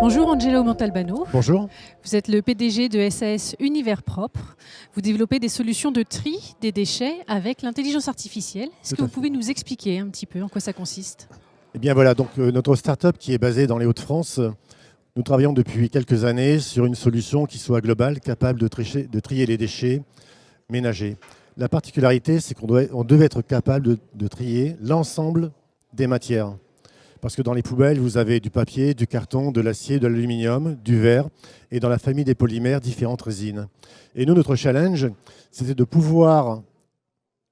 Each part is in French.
Bonjour Angelo Montalbano, Bonjour. vous êtes le PDG de SAS Univers Propre. Vous développez des solutions de tri des déchets avec l'intelligence artificielle. Est-ce que vous pouvez nous expliquer un petit peu en quoi ça consiste? Eh bien voilà, donc notre start-up qui est basée dans les Hauts-de-France, nous travaillons depuis quelques années sur une solution qui soit globale, capable de trier les déchets ménagers. La particularité, c'est qu'on devait être capable de trier l'ensemble des matières. Parce que dans les poubelles, vous avez du papier, du carton, de l'acier, de l'aluminium, du verre, et dans la famille des polymères, différentes résines. Et nous, notre challenge, c'était de pouvoir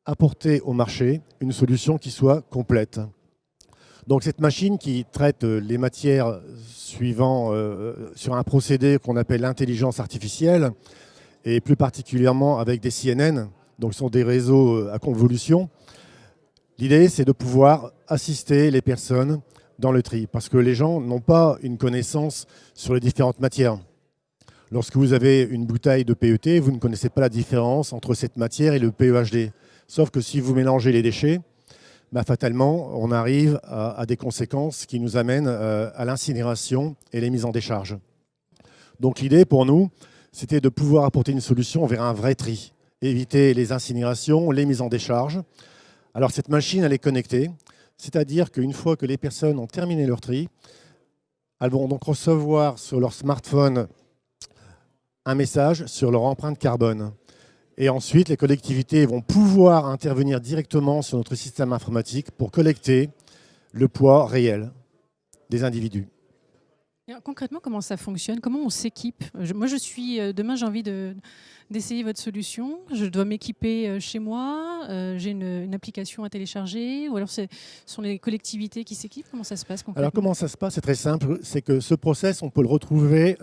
apporter au marché une solution qui soit complète. Donc cette machine qui traite les matières suivant sur un procédé qu'on appelle l'intelligence artificielle, et plus particulièrement avec des CNN, donc ce sont des réseaux à convolution. L'idée, c'est de pouvoir assister les personnes dans le tri, parce que les gens n'ont pas une connaissance sur les différentes matières. Lorsque vous avez une bouteille de PET, vous ne connaissez pas la différence entre cette matière et le PEHD. Sauf que si vous mélangez les déchets, fatalement, on arrive à des conséquences qui nous amènent à l'incinération et les mises en décharge. Donc l'idée pour nous, c'était de pouvoir apporter une solution vers un vrai tri, éviter les incinérations, les mises en décharge. Alors cette machine, elle est connectée, c'est-à-dire qu'une fois que les personnes ont terminé leur tri, elles vont donc recevoir sur leur smartphone un message sur leur empreinte carbone. Et ensuite, les collectivités vont pouvoir intervenir directement sur notre système informatique pour collecter le poids réel des individus. Alors, concrètement, comment ça fonctionne? Comment on s'équipe? Moi, demain, j'ai envie d'essayer votre solution. Je dois m'équiper chez moi. J'ai une application à télécharger. Ou alors, ce sont les collectivités qui s'équipent? Comment ça se passe concrètement? Alors, comment ça se passe? C'est très simple. C'est que ce process, on peut le retrouver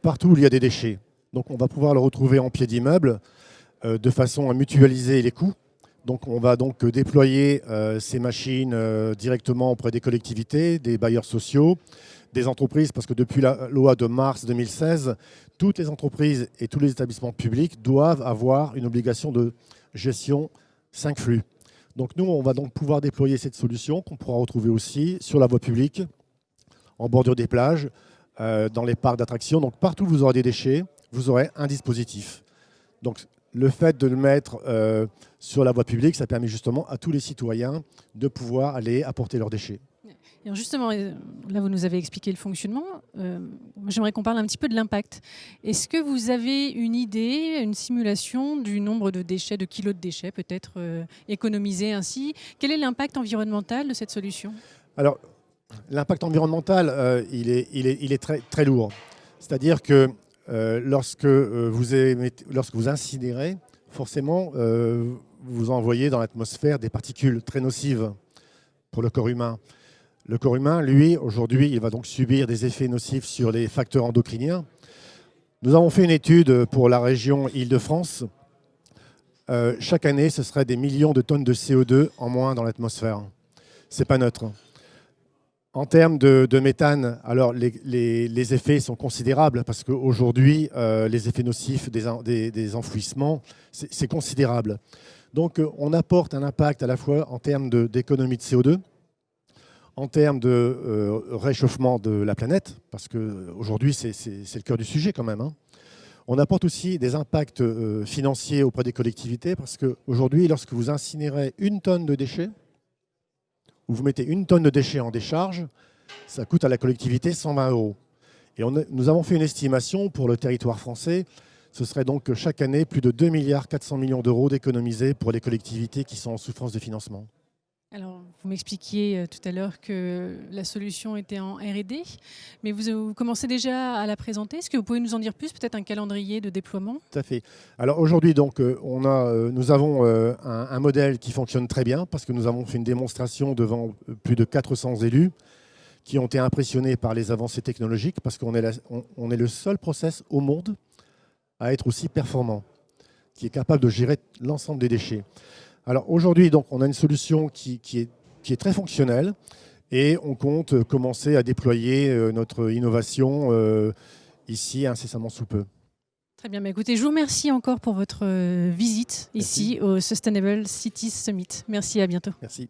partout où il y a des déchets. Donc, on va pouvoir le retrouver en pied d'immeuble de façon à mutualiser les coûts. Donc, on va donc déployer ces machines directement auprès des collectivités, des bailleurs sociaux, des entreprises, parce que depuis la loi de mars 2016, toutes les entreprises et tous les établissements publics doivent avoir une obligation de gestion 5 flux. Donc nous, on va donc pouvoir déployer cette solution qu'on pourra retrouver aussi sur la voie publique, en bordure des plages, dans les parcs d'attractions. Donc partout où vous aurez des déchets, vous aurez un dispositif. Donc le fait de le mettre sur la voie publique, ça permet justement à tous les citoyens de pouvoir aller apporter leurs déchets. Alors justement, là, vous nous avez expliqué le fonctionnement. J'aimerais qu'on parle un petit peu de l'impact. Est-ce que vous avez une idée, une simulation du nombre de déchets, de kilos de déchets peut-être économisés ainsi? Quel est l'impact environnemental de cette solution? Alors, l'impact environnemental, il est très, très lourd. C'est-à-dire que lorsque vous incinérez, forcément, vous envoyez dans l'atmosphère des particules très nocives pour le corps humain. Le corps humain, lui, aujourd'hui, il va donc subir des effets nocifs sur les facteurs endocriniens. Nous avons fait une étude pour la région Île-de-France. Chaque année, ce serait des millions de tonnes de CO2 en moins dans l'atmosphère. Ce n'est pas neutre. En termes de méthane, alors les effets sont considérables parce qu'aujourd'hui, les effets nocifs des enfouissements, c'est considérable. Donc, on apporte un impact à la fois en termes d'économie de CO2, en termes de réchauffement de la planète, parce qu'aujourd'hui, c'est le cœur du sujet quand même. On apporte aussi des impacts financiers auprès des collectivités, parce qu'aujourd'hui, lorsque vous incinérez une tonne de déchets, ou vous mettez une tonne de déchets en décharge, ça coûte à la collectivité 120 €. Et nous avons fait une estimation pour le territoire français. Ce serait donc chaque année plus de 2,4 milliards d'euros d'économisés pour les collectivités qui sont en souffrance de financement. Alors, vous m'expliquiez tout à l'heure que la solution était en R&D, mais vous commencez déjà à la présenter. Est-ce que vous pouvez nous en dire plus, peut-être un calendrier de déploiement? Tout à fait. Alors aujourd'hui, donc, nous avons un modèle qui fonctionne très bien parce que nous avons fait une démonstration devant plus de 400 élus qui ont été impressionnés par les avancées technologiques parce qu'on est le seul process au monde à être aussi performant, qui est capable de gérer l'ensemble des déchets. Alors aujourd'hui, donc, on a une solution qui est très fonctionnelle et on compte commencer à déployer notre innovation ici incessamment sous peu. Très bien, écoutez, je vous remercie encore pour votre visite ici au Sustainable Cities Summit. Merci, à bientôt. Merci.